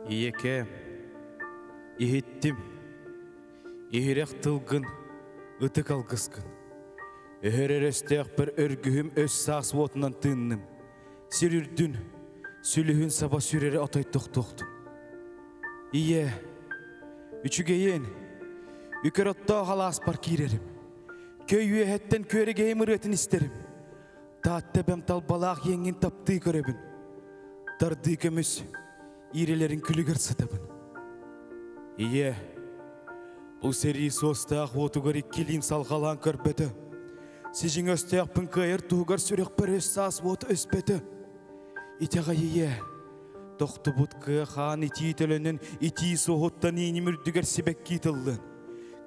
Иеке, ихиттим, ихирек тылгын, ытык алгыскын. Эхеререстех бір өргүхім өз саас отынан тынным. Сирүрдүн, сүлүхін саба сүрері атай тоқтоқтым. Ие, үчүгейен, үкер отта қалас бар кирерим. Көй үйеттен көрегейім ұретін істерим. Таатты бәмтал балақ еңін тапты көребін. Дарды көміс, ирелерін күлігір сытабын. Ие, бұл сери состақ отугар иккилим салғалан көрбеті. Сижин өстеяқ пын кайыр туғар сүрек бір өс саас от өспеті. Итеға ие, тоқты бұтқы хан ити төлінің ити соғыттан ені мүрдігер себек кейтілдін.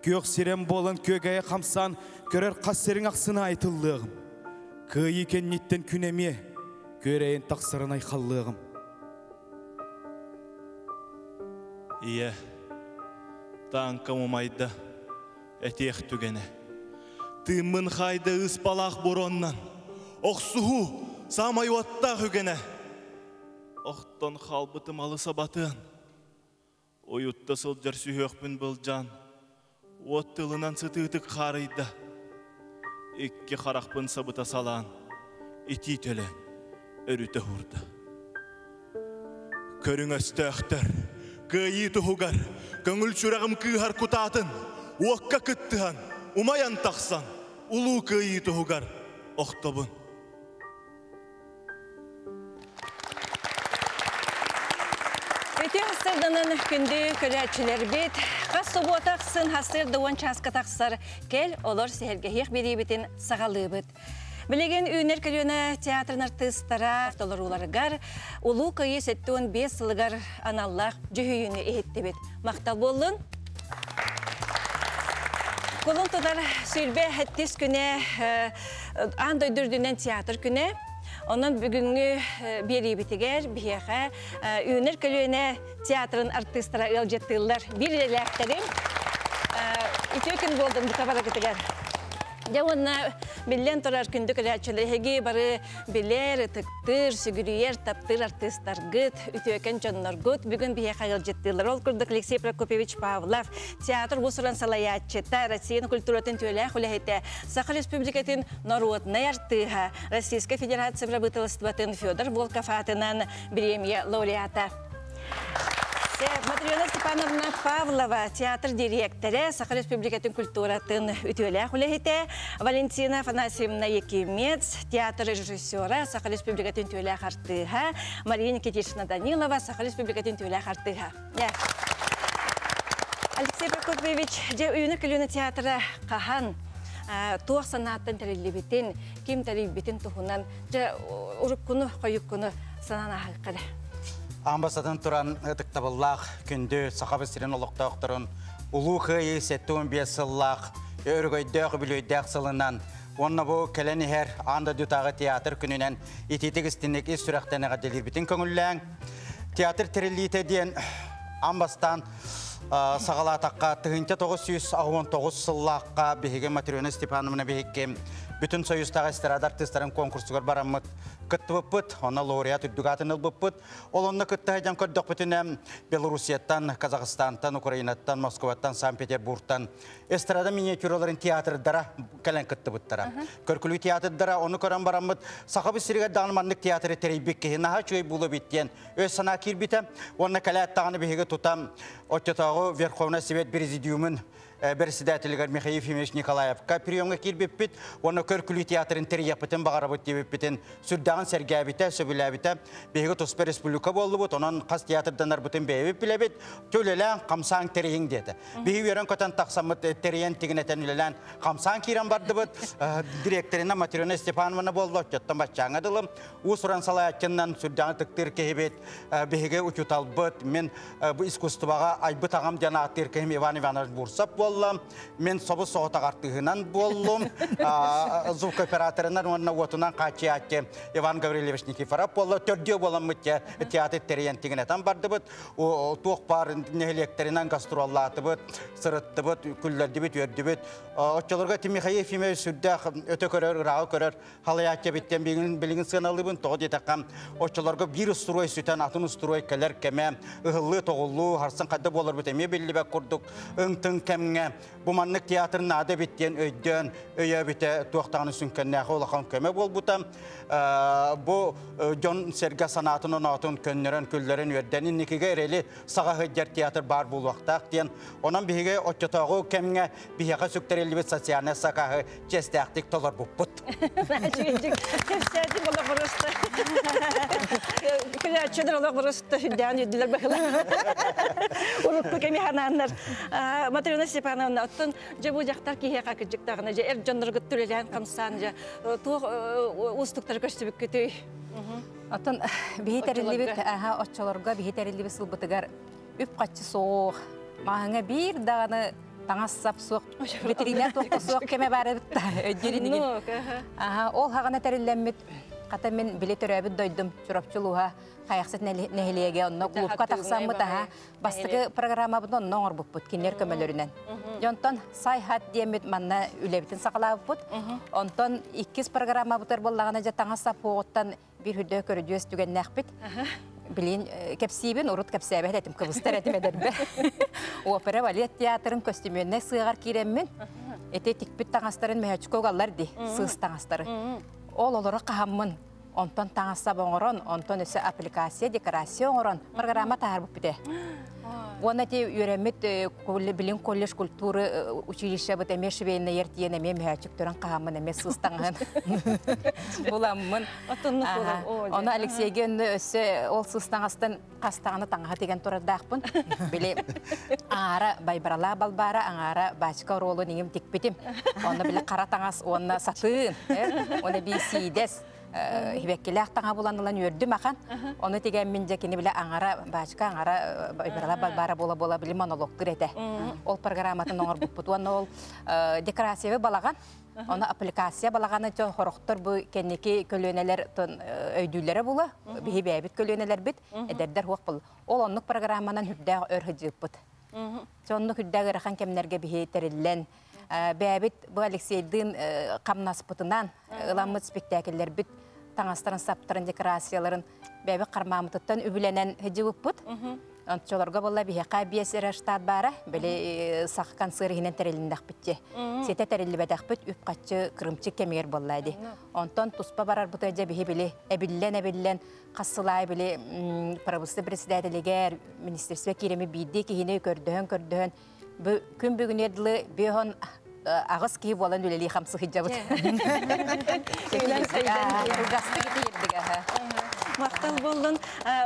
Көк сирен болын көгәйе қамсан көрер қассерін ақсына айтылдығым. Күй екеннеттен күнеме көрейін тақсырын айқалдығым. Ие, таңқым ұмайды, әтеқ түгені. Тымын қайды ұспалақ бұроннан, оқсуғу самай оттақ үгені. Оқтан қалбытым алы сабатын, ойытты сылжар сүйөкпін бұл жан. От тылынан сытытық қарайды. Икке қарақпын сабыта салан, ити төлен, өріті хұрды. Көрің өстіқтір, күйі тұғығар, көңіл чүрағым күйхар күтатын, оққа күттіған, умаян тақсан, ұлу күйі тұғығар, оқтабын. Өтен сырдының күнді көләтшілер бет, қас сұботақсын хасырды он часқа тақсыр, кел олор сэһэргэһиэх биэриибитин сағалы бет. Білеген Үүнэр көлүөнэ театрын артыстара автолар уларыгар, улу күйі сеттуын 5 сылыгар аналлақ жүхүйіні ехетті бет. Мақтал болын. Колын тұдар сүрбе әттес күне андай дүрдінен театр күне. Onun bugünkü biэриибитигер биэхэ Үүнэр көлүөнэ театрын артыстара ылжеттылар bir элэхтерим. Ити күн болдым бутабара кетигер. Жауынна билен турар күндү көләчелер хеги бары билер тыктыр сүгүрүер таптыр артисттар гыт үтөкен жоннор гыт бүгүн биэхэ ылжеттылар. Ол курдук Алексей Прокопьевич Павлов театр бусуран салаяччета Россияның культуратын төлэх улехете Саха республикатын народной артыха Российской Федерации правительстватын Федор Волков атынан премия лауреата. Матрена Степановна Павлова, театр директоры, Саха республикатын культуратын үтөлэх улехете, Валентина Афанасьевна Якимец, театр режиссера, Саха республикатын төлэх артыха, Мария Никитична Данилова, Саха республикатын төлэх артыха. Алексей Прокопьевич, Үүнэр көлүөнэ театры қахан, туақ санаттан тәрелебетін, кем тәрелебетін тұхынан, ұрық күні, қойық күні санана хаққады. Амбасадан туран ытыктабыллах күндү сахабыстырын олоқтауқтырын улу хыйы сеттуын бесыллах өргөйдөк бүлөйдөк сылынан онна бу келенихер анда дютағы театр күнінен ититігістінік ис сүрәқтенеға делирбітін көңілләң театр терелите ден амбастан сағалатаққа тығынте 919 сыллаққа бігіген Матрена Степановна бігіген бүтін союзтағы эстарада артисттарын конкурсугар барамыт кыттыбыппыт, оны лауреат үддігатын ылбыппыт. Ол онны кыттығайдан көрдік бүтіне Белорусияттан, Казахстантан, Украинаттан, Москваттан, Санкт-Петербургтан эстрада миниатюраларын театрдара кәлін кыттыбыттара. Көркілі театрдара оны көрін барамыт Сахабы сиріға дағылмандық театры терейбек кейі наға чөй бұлы біттен өз сана кирбіті. Оны кәләт тағыны бейгі тұтам Оттетағы Верховный Совет Президиумын Председатель Михаил Ефимович Николаевка приемға кирбеппит, оны көркілі театрын терияпытын бағарабыт дебеппитін сүрдағын сәргәбіті, сөбіләбіті, бейгі тұспы республика болды бұд, онын қас театрдан арбытын бейбіп білебет, төлелән қамсан терейін деді. Бейгі верен көтен тақсамыт терейін тегінетен үлелән қамсан кирен барды бұд, директорына Матрена Степановна болды, өттеттен бачаңадылым, ұсыран салаятчыннан сүрдағын тұқтыр кейбет, бейгі үтютал бұд, мен искусстваға айбыт ағам жана аттыр кейім Иван Иванович Бурсап боллам, мен собы соғытағартығынан боллым, звук операторынан, онына отынан қачы атте Иван Гаврилевич Никифоров болла, төрдеу болам мүтте театр терентігін әтан барды бұд, тоқ бар нехелектерінен гастроллаты бұд, сырытты бұд, күллерді бұд, өрді бұд. Отчаларға Тимихай Ефимович сүрдәқ өте көрер, ұрағы көрер, халаятча біттен білігін сығыналы бұн, тоғы детақам. Отчаларға бір ұстырой сүтен, атын ұстырой кәлер кәме, ұғылы, тоғылы, харсын қадды болыр бұд, әме білі бәк құрдық, ұңтың кәмге. Бұманлық театрын ады біттен өйден, өйе біте туақтағын сүнкәннәғі олақан көме бол бұтам. Бұл Джон Серга санатының атын көннерін, күллерін өрденін некеге әрелі саға ғыджар театр бар бұл уақтақ дейін. Онан бігі отчатағы кәмге бігі сүктер елі социальный сақағы жестәқтік толар бұппыт. Кепсәді бола бұрысты. Күләтшедір олақ бұрысты хүддән үйділер бақылар. Ұлықпы кәмі хананлар. Матрина Степановна, оттын жабу жақтар кейе қақыджықтағына, әр жондырғыт түрелен қамсан, туық ұстықтар көштібік көтөй. Оттын бейтерілібіт, отчаларға бейтерілібі сылбытығар үп қатшы соқ, мағыңа бір дағаны таңас сап соқ, ветеринар тоққа соқ кеме бары бітті өддерінігін. Ол хағана тәрілләммет, қата мен білет өрәбіт дойдым, чұрапчылуға, қаяқсет нәхелеге, онына клубқа тақсам мұта, бастығы программа бұд, онына оңыр бұд, кенер көмелерінен. Jonton sayhat diemit manna ülebitin saqalabut. Onton 2 программа бутар боллагана жатаңа сапоттан bir hüdde көрүдөс түген нәхбит. Билин кепсибин урут кепсебе этим кыбыстар этим эдербе. Опера балет театрын костюмөнне сыгар киреммин. Эте тикпит таңастарын мехачкогаллар ди, сыз таңастары. Ол олора кахаммын. Онтон таңаса боңорон, онтон өсө аппликация, декорация оңорон. Программа таарбып бите. Оны те үйрәмет билин колледж культуры училище бит эмеш вейне ертиен эме мехачык төрөн кахаммын эме сызтаңын. Буламмын. Оны Алексейге өсө ол сызтаңастан кастаганы таңга деген турардакпын. Биле ара байбарала балбара аңара бачка ролу нигим тикпитим. Оны биле кара таңас онна сатын, оны бисидес. Хибеккелек таңа буланылан үрдүм ақан. Оны теген мен жекені біле аңара бачка, аңара бара бола білі монолог күрете. Ол программатын оңыр бұппыт. Оны ол декорациявы балаған. Оны аппликация балағаны жо хорықтыр бұл кеннеки көлөнелер өйдүлері бұлы. Бейі бәйбіт көлөнелер біт. Әдердер хуақ бұл. Ол онлық программанан хүрдәғ өрхі бұт. Онлық хүрдәғ өріқан кемнерге бейі тәрілілен. Бәбит бұл Алексейдің қамнаспытынан ыламыт спектакльлер бит таңастарын саптырын декорацияларын бәбі қармамытыттан үбіленен хеджігіп бұд. Онтчоларға болла бейеқа бейесері штат бары, бәлі сақ концертінен тәреліндақ бітте. Сеті тәрелі бәдәқ біт үп қатшы кірімчік кемегер боллайды. Онтан тұспа барар бұт әже бейе білі әбіллен қасылай білі правысты председателігер министерстве керемі бейді кейіне көрдіғын. Күн бүгін еділі бейхон ағыз кейіп olan өлелі қамсы хиджабыт. Гасты кеті едігі. Мақтал болдың.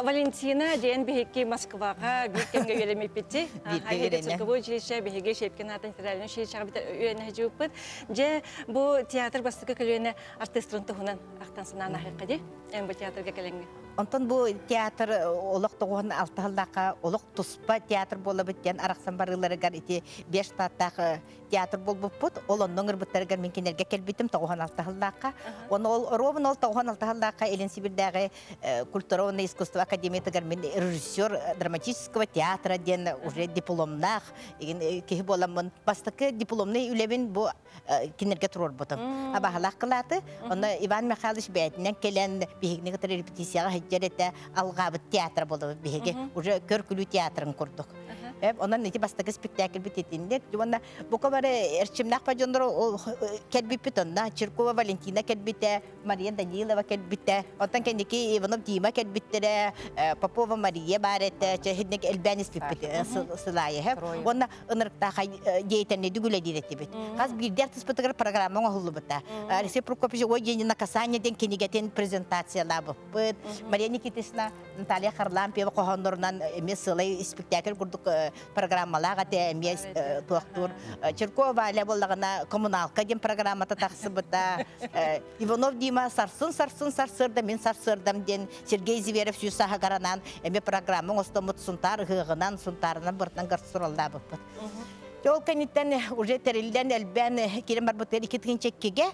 Валентина дейін бейекке Москваға бейкемге өйлемеп бетті. Хайгеде цирковой училище бейеге шепкен атын тірәлінің шей шағабет өйені жауып бұд. Же бұл театр бастығы көлуені артистрын тұғынан ақтансынан ағиққа де? Ән бұл театрға кәліңгі? Онтон бу театр олық тоғын алтығылдақа, олық тұспа театр болы біттен арақсан барыларыгар ити 5 штаттағы театр бол бұппыт, ол онның ұрбыттарыгар мен кенерге келбітім тоғын алтығылдақа. Оны ол ровын ол тоғын алтығылдақа Елен Сибирдағы культурной искусство академиятыгар мен режиссер драматического театра ден уже дипломнақ. Кейі боламын бастықы дипломный үлебін бұл кенерге тұрор бұтым. Абағалақ қылаты, оны Иван Михайлович бәйтінен келен бейгінегі репетицияға хеджеретті алғабыт театр болды бейге. Уже көркілі театрын құрдық. Онан нети бастығы спектакль бітетіндер. Бұқа бары әрчімнақ пажондар кәлбіп біт онда. Чиркова Валентина кәлбіті, Мария Данилова кәлбіті. Онтан кәндекі Иванов Дима кәлбіттері, Попова Мария бареті, чәхіднек Элбәнес біпіті сылайы. Онна ынырықтаға дейтәне дүгілі дейретті біт. Қаз бірдер тұспытығыр программаға ғылы бұта. Алексей Прокопьевич ой жені наказанияден кенегетен презентацияла бұппыт. Мария Никитисна, Наталья Харлампева қоғанларынан емес сылай спектакль құрдық программалаға тәмес туақтыр. Черкова әлі болағына коммуналка ден программата тақсы бұта. Иванов Дима сарсырда, мен сарсырдам ден Сергей Зверев сүйсаға қаранан әме программың остамыт сұнтар ғығынан, сұнтарынан бұртынан ғырсыралда бұппыт. Жол каниттен уже терилден элбен кирен барбытыр 2 чеккеге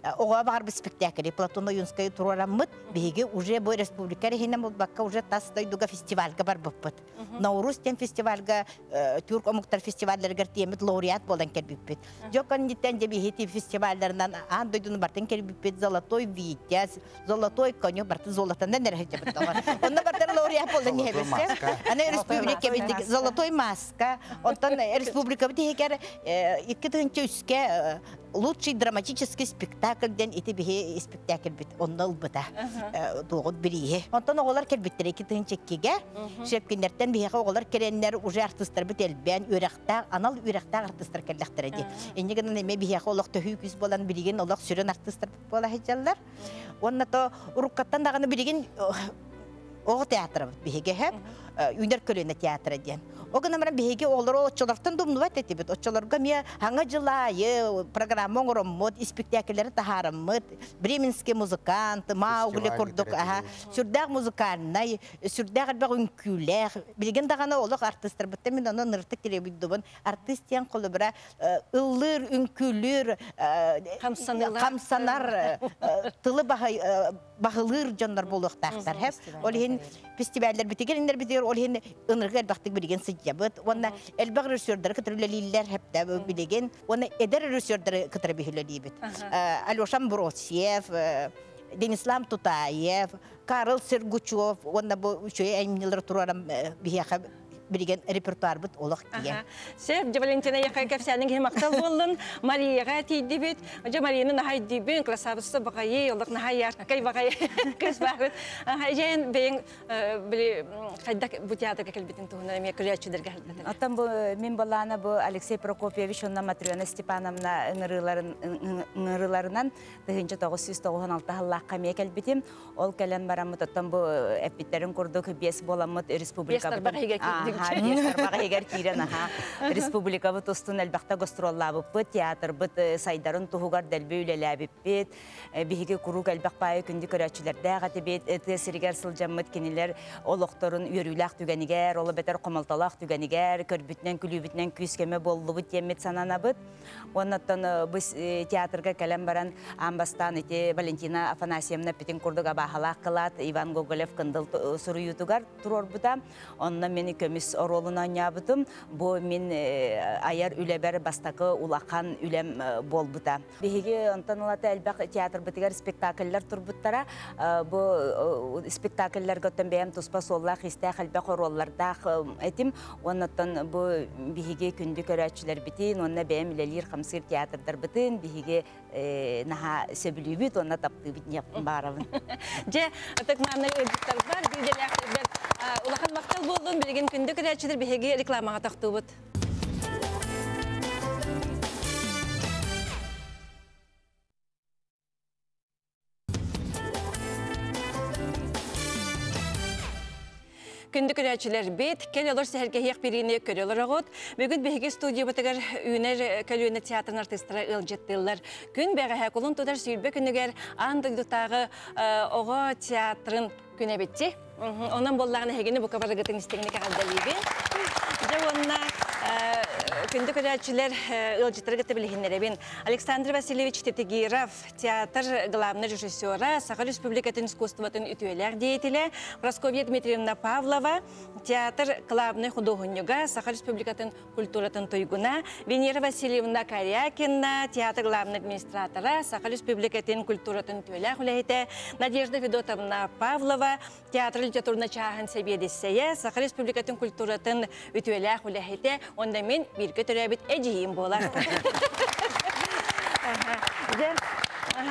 оға бар бір спектакль. Платона Юнская турарамыт, беге уже бой республика рехинем бакка уже тастай дуга фестивальга бар буппыт. Наурус тем фестивальга Тюрк омуктар фестивальдергер темет лауреат болдан келбиппит. Жокан диттен же бихити фестивальдернан андойдун бартен келбиппит Золотой Витязь, Золотой конек барты золотандан нерхече битагар. Онна бартен лауреат болдан небесе. Ана республика битик Золотой маска. Онтан республика битикер 2 үске лучший драматический спектакль ден ити бихе спектакль бит оннал быта тогот бирие. Онтон оголар келбиттер 2 чеккеге шепкендерден бихе оголар кереннер уже артисттер бит элбен үрәхтә анал үрәхтә артисттер келләхтер ди. Иннеген неме бихе олохта хүкүс болан бириген олох сүрен артисттер бола хәҗәлләр. Онна то уруккаттан даганы бириген ого театры бихеге һәм Үүнэр көлүөнэ театры ден. Огынамран беге олоро очолортон думнубат этибит. Очолорга мия ханга жылайы программа оңороммот, спектакльлери тахарыммыт, бременский музыкант, Маугли курдук, сүрдәг музыкальный, сүрдәг албак үнкүлер. Билген дагана олох артисттер битте мен аны ныртык керебит дубун. Артистиян колу бира ыллыр, үнкүлүр, камсанар, тылы багылыр жандар болуктактар. Ол хин фестивальлер битегендер битер ол хин ынырга албактык билген сыйябыт. Онна элбак режиссерлер кытырылылар хепте билеген. Онна эдер режиссерлер кытыры бихилелибит. Алёша Бросьев, Денислам Тутаев, Карл Сергучев, онна бу үчөй эмнелер турарам бихяха билген репертуар бит олох кие. Сеп Валентина Якайкевсянын кем актал болдун. Марияга тийди бит. Жа Марияны хайди бин красавица багае, олох нахая, кай багае. Кыз багыт. Жен бен били кайдак бу театрга келбитин тугуна эме күрөчүлөргө келбитин. Атам бу мен балана бу Алексей Прокопьевич онна Матрёна Степановна ыңырыларынан 1996 халлакка ме келбитим. Ол келен барамыт атам бу эпиттерин курдук бес боламыт республика. Республика бут устун элбакта гастроллабы театр бут сайдарын тугар делбейлеләбип бит биһиге курук элбак бай күндү көрөчүлөрдө гатебет тесиргер сылжаммыт кинилер олокторун үйрүлак түгенигер оло бетер комалталак түгенигер көрбүтнен күлүбүтнен күскеме боллубут темет сананабыт. Оннан біз театрга келем баран амбастан ите Валентина Афанасьевна петин курдуга бахалак кылат, Иван Гоголев кындыл суруютугар турорбута. Онна мени көмүс оролуна нябытым. Бу мен аяр үлебер бастакы улахан үлем болбута. Биһиге антаналата элбак театр битигер спектакльлер турбуттара. Бу спектакльлер көтөн бем туспа соллах истә хәлбак оролларда этим. Оннан бу биһиге күндү көрөчүлөр битин, онна бем лелир хамсыр театрдар битин, биһиге наха сөбүлүбүт, онна тапты бит яптым барабын. Же атак маны эдиттер бар, биделер улахан мактал болдун, билген күндү көрөчүлөр биһиге рекламага тактыбыт. Күндү көрөчүлөр бит, кел олор сэһэргэһиэх бирине көрөлөр агыт. Бүгүн биһиге студия батыгар Үүнэр көлүөнэ театрын артисттары ылжыттылар. Күн бэгэһэ кулун тудар сүйбө күнүгер андылдутагы ого театрын күнэ битти. Онан боллагына хегени бу кабарыгытын истегини кагадалыбы. Жавонна күндү көрөчүлөр ылжыттыры гыты билихиннеребин. Александр Васильевич Тетегиров, театр главный режиссера, Саха республикатын искусствотын ütüелер деятеле, Прасковья Дмитриевна Павлова, театр главный художника, Саха республикатын культуратын тойгуна, Венера Васильевна Корякина, театр главный администратора, Саха республикатын культуратын ütüелер хүләйте, Надежда Федотовна Павлова, театр литературна чахан себедиссея, Саха республикатын культуратын ütüелер хүләйте, онда мен бирге төрәбит эжиим болар.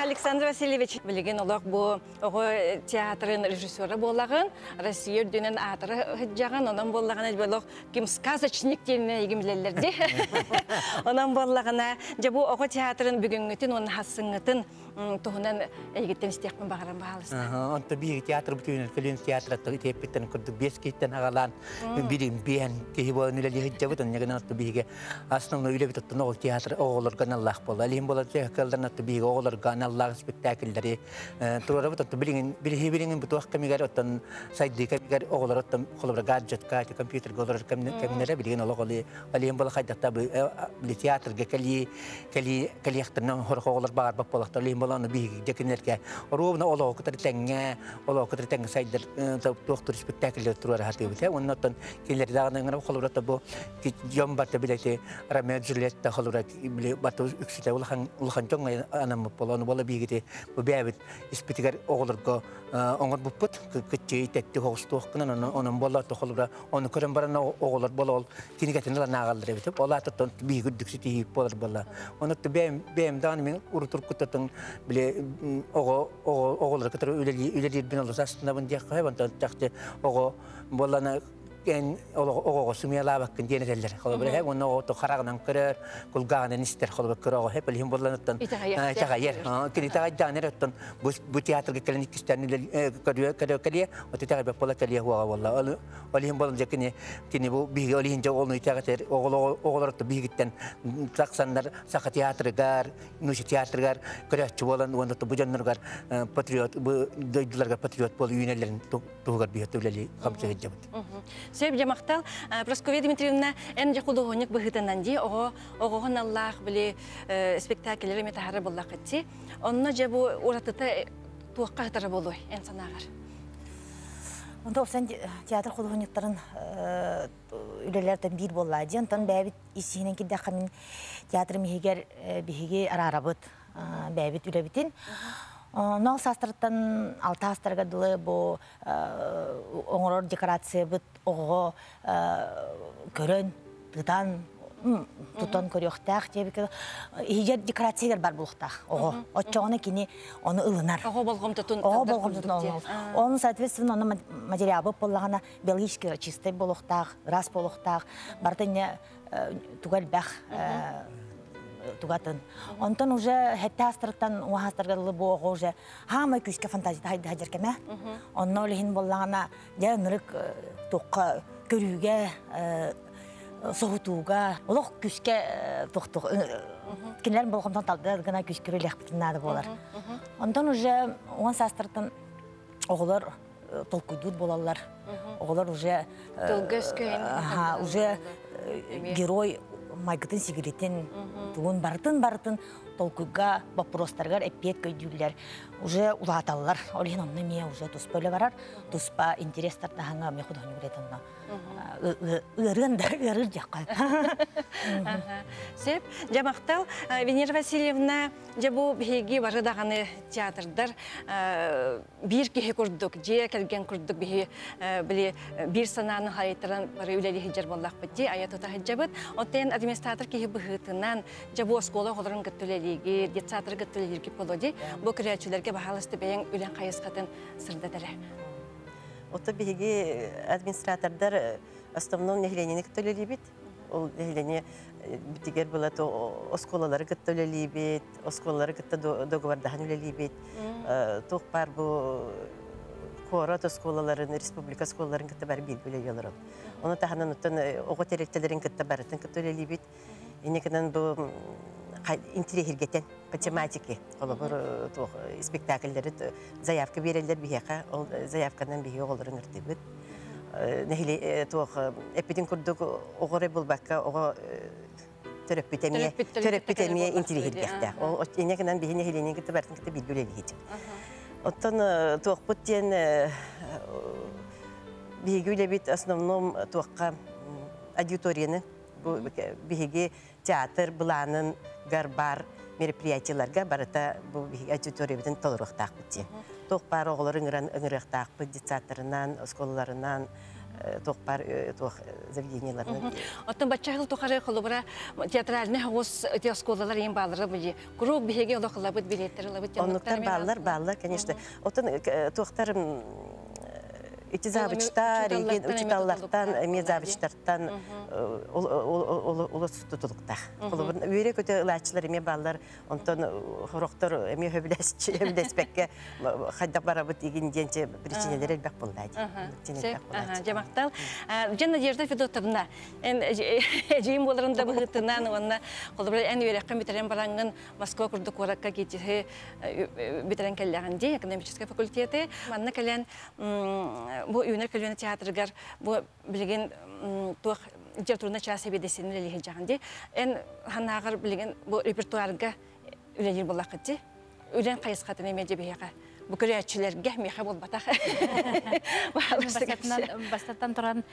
Александр Васильевич билеген олақ бу театрын режиссеры болағын, Россия үрденен атыры хыджағын, онан болағына болақ кем сказочник теліне егімлелерде. Онан болағына, жабу оғы театрын бүгінгітін, оның хасыңытын Tuhundan egitten isteyekmen bağıran bağlısı. Onta bir tiyatro bütün kölüönэ teatrata tepitten kurduk beskitten ağalan birim bihen ki bu nüle hicabı da ne kadar bir aslında öyle bir tutun o tiyatro olur kanallar bola lim bola tekrardan bir olur kanallar spektakülleri sonra bu tutun bilin bu tuhaf kamigar otan saydı kamigar olur otan kolabra gadget kayıt computer olur kamera bilin olur lim bola kayda tabi tiyatro kali yaktan hor olur bağır bapolar lim bola bir dekinerke oruna olur kadar tenge saydır doktor spektaküller turlar hatı biter ondan kiler dağının kolabra tabu ki jombat bilete ramezulette kolabra bile batu üksite ulhan jonga anam polon bola bir gide bu bevet ispitigar olur go onur bu put kıçı tetti hostoqnan onun bola to kolabra onu körün barana olur bola kini getinler nağaldır biter ola tutun bir güdüksiti polar bola onu to bem danmin urutur kutatın bile oğulları kadar üleri bin olursa aslında bunu diye hayvandan taktı bolana en oğul sümüyorlar bakın diye neler kalıyor hep onu o tokarağından kırar kulağından ister kalıyor kırar hep elhim bolanıttan çağayır kini tağaydan erettan bu tiyatro klinik istenli kariye o tiyatro pola kariye huwa vallahi elhim bolanca kini bu bir elhince onu tiyatro oğullar da bir gitten taksanlar saka tiyatrogar nuş tiyatrogar kırıkçı olan onu da bu canlılar patriot bu duydular patriot pol Үүнэрлерин тугар биһэтүлэли камча гыжабыт. Сөйп жамақтал, Прасковья Дмитриевна, әнде художник быһытынан ди, оғоғын Аллах біле спектакльлері метахары боллақ етті. Онына жабу оратыта туаққа хытары болуй, ән санағар. Онда осан театр художниктарын үлелерден бир боллады. Онтан бәбит исігінен кедді қамын театр бігеге арарабыт бәбит үлебітін. Нол састырыттан алты астырға дылы бұл оңырор декорация бұд оғы көрін, тұтан, тұтан көріқтақ дебекі. Егер декорациялар бар бұлықтақ оғы. Отчоғыны кені оны ұлынар. Оғы болғым тұтын. Оғы болғым тұтын. Оның, соответственно, оны материал бұп болғана биологически чистой болықтақ, рас болықтақ, бардыне туғал бәқ тугатын. Онтон уже хетте астырттан уахастыргалы боғы уже хама күшке фантазия хайды хажыркеме. Онно олихин боллағана де нырык тоққа көрүүге, соғытуға, олық күшке тоқтық. Кенелерін болғымдан талды гына күш көрілі әқпітінады болар. Онтон уже оған састырттан оғылар толкуйдуд болалар. Оғылар уже герой майгытын сигаретін, туын бартын толкуйга вопростаргар эппет көйдүллер. Уже улаталлар. Олихин онны мия уже туспа өлі барар. Туспа интерестар таханга мен художник ретонна. Ырыр жаққа. Сеп, жамақтал, Венера Васильевна, жабу бейге барыдағаны театрдар бір кеге көрдік, же кәлген көрдік бір сананы хайыттыран бары үлелі хиджар боллақ бітті, аятута хиджабыт. Оттен администратор кеге бұғытынан жабу оскола қолырын гіттілеліге, детсатыр гіттілелерге болуды, бұл күрәтшілерге бағалысты бәйін үлен қайысқатын сырдадары. Отто беги администратордар основном нехленени кытөлелибит. Ол нехлени битигер была то осколалары кытөлелибит, осколалары кытта договордахан үлелибит. Тох бар бу корот осколаларын, республика осколаларын кытта бар бир үлелелер. Оны таханан оттан ого теректелерин кытта барытын кытөлелибит. Инекенен бу интерехиргетен математики, олабыр спектакльдері заявка берелдер бихеқа, ол заявкадан бихе оларын ыртыбыт. Нехиле эпиден күрдік оғыры бұл баққа оғы төрөппетемие интерехиргетті. Ол енекінен бихе нехиленен кіті бәртін кіті білгілі бейді. Оттан туақпыт ден бихегілі бейт основном туаққа аудиторияны бихеге театр бұланын гарбар мероприятияларга барыта бу аудиториябытын толырықтақ бітте. Тоқпар оғылар ыңырықтақ бұд детсаторынан, осколаларынан, тоқпар заведенияларынан. Оттан бачағыл тоқары қолыбыра театральны хауыз осколалар ең балыры бұлі. Күрок бігеге олықылы бұд билеттері лабыд. Онықтар балылар, конечно. Оттан тоқтар эти забычтар, учиталлардан, мезабычтардан улус тутулуктах. Үйре көтө ылаачылар эме баллар, онтон хороктор эме хөбүлеспекке хайдак барабыт иген денче причинелер элбек болдайды. Жамактал. Жанна Надежда Федотовна, жиим боларында быгытынан, онна колбар эн үйреккен битерен барангын Москва курдук оракка кетиһи битерен келләгәнде экономической факультеты. Манна келен бу Үүнэр көлүөнэ театрыгар бу билген тух жертурна часы бедесин лелеһи жагынде. Эн ханагыр билген бу репертуарга үлелер булакытты. Үлен кайыскатын эмеже бияга. Бу көрәчләргә миха булбата. Бастаттан торан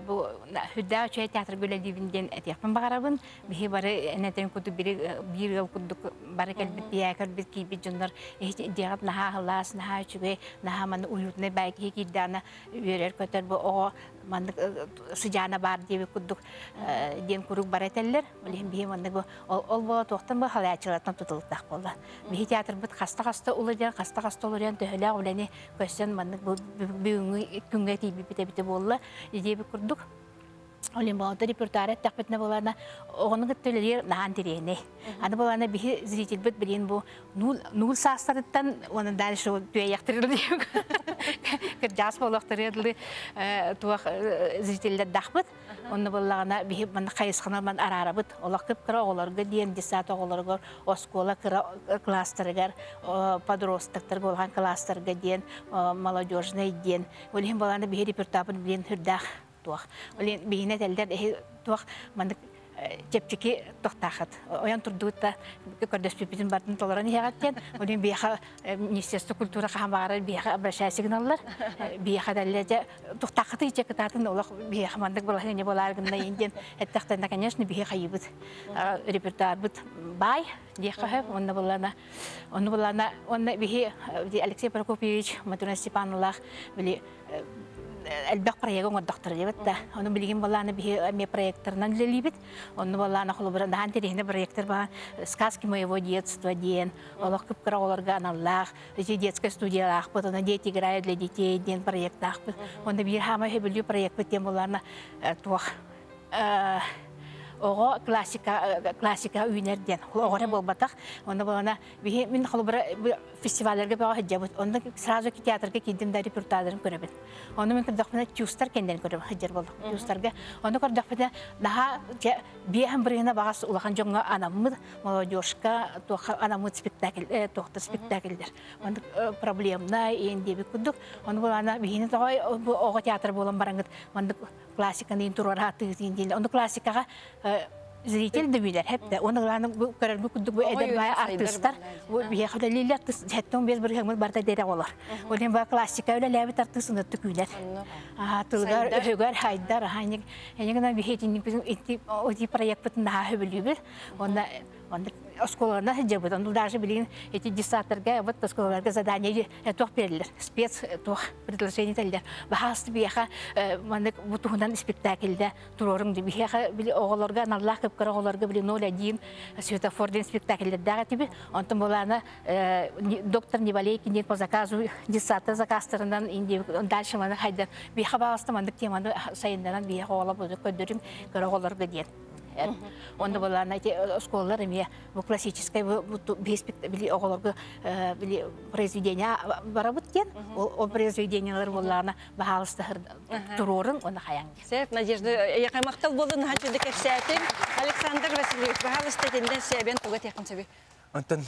бу хүддә чөй театр бүләдибиндән әтәкпен багарабын. Бихи бары энәтен күтү бир ел күдүк бары кәлбит якар бит кибит җоннар. Дигат наһа халас наһа чүгә наһа ман уютны бәйки кидәне үрәр көтәр бу о ман сыҗана бар дип күдүк ден күрүк бар әтәлләр. Билем бихи ман бу ол бу токтан бу халачлардан тутылдык булды. Бихи театр бит хаста улыдан хаста Толорян төһөлә үләне көстән манны бүгүнгү күнгә тиби бите болла. Идеби курдук. Олим бауда репертуары тәкъбетне буларна. Огының төрләр наһан тирене. Аны буларна бихи зритель бит билен бу нул састырыттан оны дальше төяктырылды. Кырҗас болактырылды. Туак зрительләр дахбыт. Оны буларна бихи ман кайысхана ман арарабыт. Олак кып кыра оларга диен дисат оголарга оскола кыра класстаргар подростактар болган класстарга диен молодежный диен. Олим буларна бихи репертуарын билен хүрдах. Олен бейне телдер туак мандык чепчики тохтахат. Оян турдута көрдөспүпүтүн бардын толоран ягаттен. Олен бияха Министерство культуры кахамбары бияха обращая сигналлар. Бияха даллеже тохтахаты чекататын олак бияха мандык болар не боларгында инден. Эттактанда, конечно, бияха ибит. Репертуар бит бай дияха онна бихи Алексей Прокопьевич, Матуна Степановна били Элбек проектын доктор дебет да. Оны билген баланы бе проекторнан лелибит. Оны баланы холбыран дан терехне проектор ба сказки моего детства ден. Олох кып кыраларга аналлах, детская студия ахпыт, оны дети играют для детей ден проект ахпыт. Оны бир хама хебилю проект битем баланы туах Ого классика Үүнэрден. Огоре болбатах. Оны балана мен холбыра фестивальлерге бага хаҗабыт. Онда сразу ки театрга кидим да репертуарларын көрөбүт. Оны мен кырдакмына чустар кенден көрөбүт. Хаҗар болду. Чустарга. Оны кырдакмына наха биэм брена багас улахан жоңга анаммы молодежка тоха анаммы спектакль тохта спектакльдер. Онда проблемна энди бикудук. Оны балана бихини той ого театр болон бараңыт. Онда классиканы турараты дин. Онда классикага зритель дебилер hep de onlarını bu kadar bu edebiyat artistler bu bir haliller hatta biz bir hem barda dere olar. Onun bu klasik öyle levit artistini tüküler. Tılgar öger haydar hani yani bir hedin bizim o proje bütün daha biliyor. Onda школаларына жабыт. Onu даже bilin эти диссертаторга вот школаларга задание тох берилер. Спец тох предложение телдер. Бахасты бияха мандык бутугунан спектакльдә турорым дип бияха били оголорга Аллах кып кара оголорга били 01 светофорден спектакльдә тиби. Онтон буларны доктор Невалейкин по заказу диссертация заказтарынан инде дальше маны хайдар. Бияха бахасты мандык теманы сайындан бияха оголор булды көдөрүм кара оголорга диен. Onda bolana школалар эме бу классической бу били оголорго били произведения барабыт кен. О произведениялар болларына баалыстыр турорун оны хаяң. Сәп Надежда якаймактал болдун хачыды кепсәтин. Александр Васильевич баалысты тенден себен туга текин себе. Онтон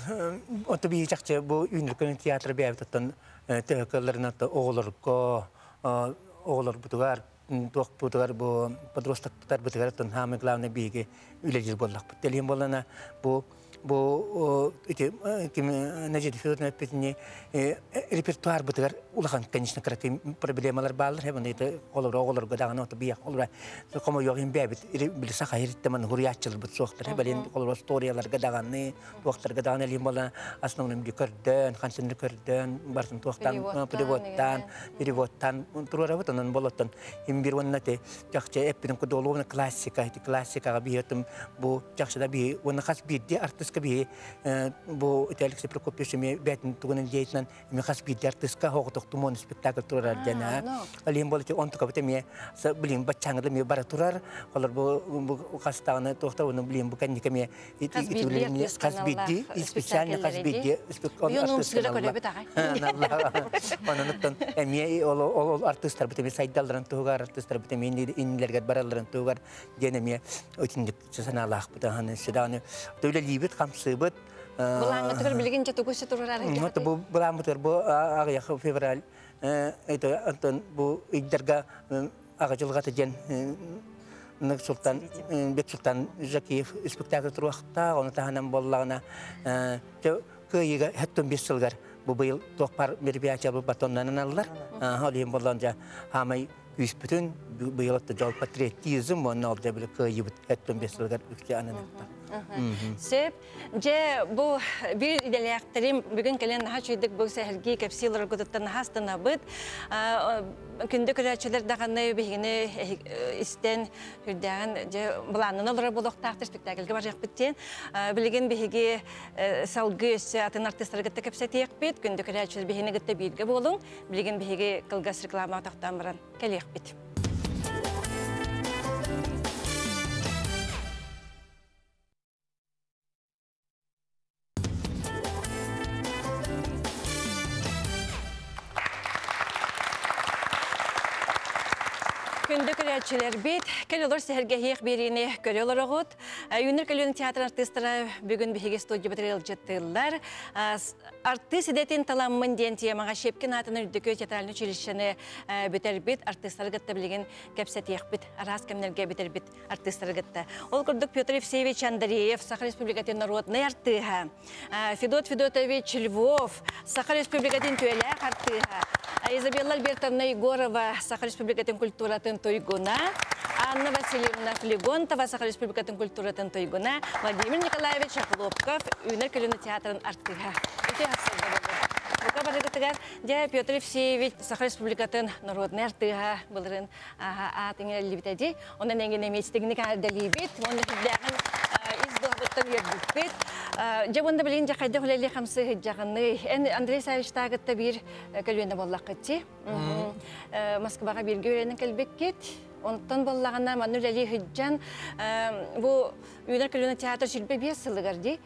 бии чакчы бу Үүнэр театры бәбитен текелләрне оголор бутугар Тух путугар бу подростактар бутугар тон хаме главный биэриигэ үлежир боллак. Телем болана бу эти Надежда Федотовна петни репертуар бутугар улахан, конечно, крати проблемалар баллар хебен это оголор гадаган ото бия олора. Комо йогин бебит бил саха хиттеман хуриячыл бут сохтар хебен олор историялар гадаганны токтар гадаган элем болана основным дикөрдөн хансен дикөрдөн бартын токтан переводтан турарабыт анан болоттон бир воннате жакча эппин кодоловна классикага биетим бу жакшада би вонна хас бирди арты артистка бие бу Алексей Прокопьевич ми бетин тугунун дейтнан ми хас бир артистка хоготук тумон спектакль турар жана. Алим болчу онтука бетеме билим бачаңды ми бара турар. Алар бу хастаны токтауну билим бу канникеме итүлени хас бидди специально хас бидди Ононуттан эми ол артисттар битеме сайдалларын тугар артисттар битеме инлерге баралларын тугар денеме өтүндүк саналах бутаны седаны төйлө либит камсыбыт Булаңытыр билгенче тугусы турар. Бу буламытыр бу агы февраль это антон бу идерга ага жылга теген Нурсултан Бек Султан Жакиев спектакль туруакта оны таханан боллагына кыйга хаттон 5 жылгар бу быйыл токпар мероприятие батоннан аллар. Халим болганча хамай үспүтүн быйыл жол патриотизм оны алды бир кыйбыт хаттон 5 жылгар үкче ананыкта. Сеп, же бу бир иделяктарым бүгүн келен наха чүйдүк бу сэһэргэһиэх кепсилер гудуттан хастана быт. Күндө көрөчүлөр даганы бигине истен хүрдөгөн же буланын олор болоктактыр спектакльге бар жакпыттен. Билген биги салгы атын артистлерге кепсетиек бит. Күндө көрөчүлөр бигине гытта бирге болуң. Билген биги кылгас реклама тактан баран келек бит. Күндө көрөчүлөр бит, көлөөлөр сэһэргэһиэх биэриигэ көлөөлөр огут. Үүнэр көлүөнэ театр артисттары бүгүн биһиге студия битирил жыттылар. Артист идетин таламмын ден темага шепкин атын үрдүкө театральный училищени битер бит артисттар гытта билген кепсетиэх бит, арас кемнерге битер бит артисттар гытта. Ол курдук Петр Евсеевич Андреев, Саха республикатын народный артыга. Федот Федотович Львов, Саха республикатын түөлээх артыга. Изабелла Альбертовна Егорова, Саха республикатын культуратын Тойгуна, Анна Васильевна Флегонтова, Саха республикатын культуратын Тойгуна, Владимир Николаевич Хлопков, Үүнэр көлүөнэ театрын артыга. Петр Евсеевич Саха республикатын народный артыга былырын атыңа либитеди. Онан эңген эместигини кардалибит, оны хүлдәгән издохбыттан ердүкбит. Жабында билин жакайда хулели хамсы жаганы. Андрей Савич тагытта бир көлүөнө боллакытти. Москвага бирге өренен келбеккет. Онтан боллагана Манурали Хыджан бу Үүнэр көлүөнө театр шилбе 5 сылыгарды.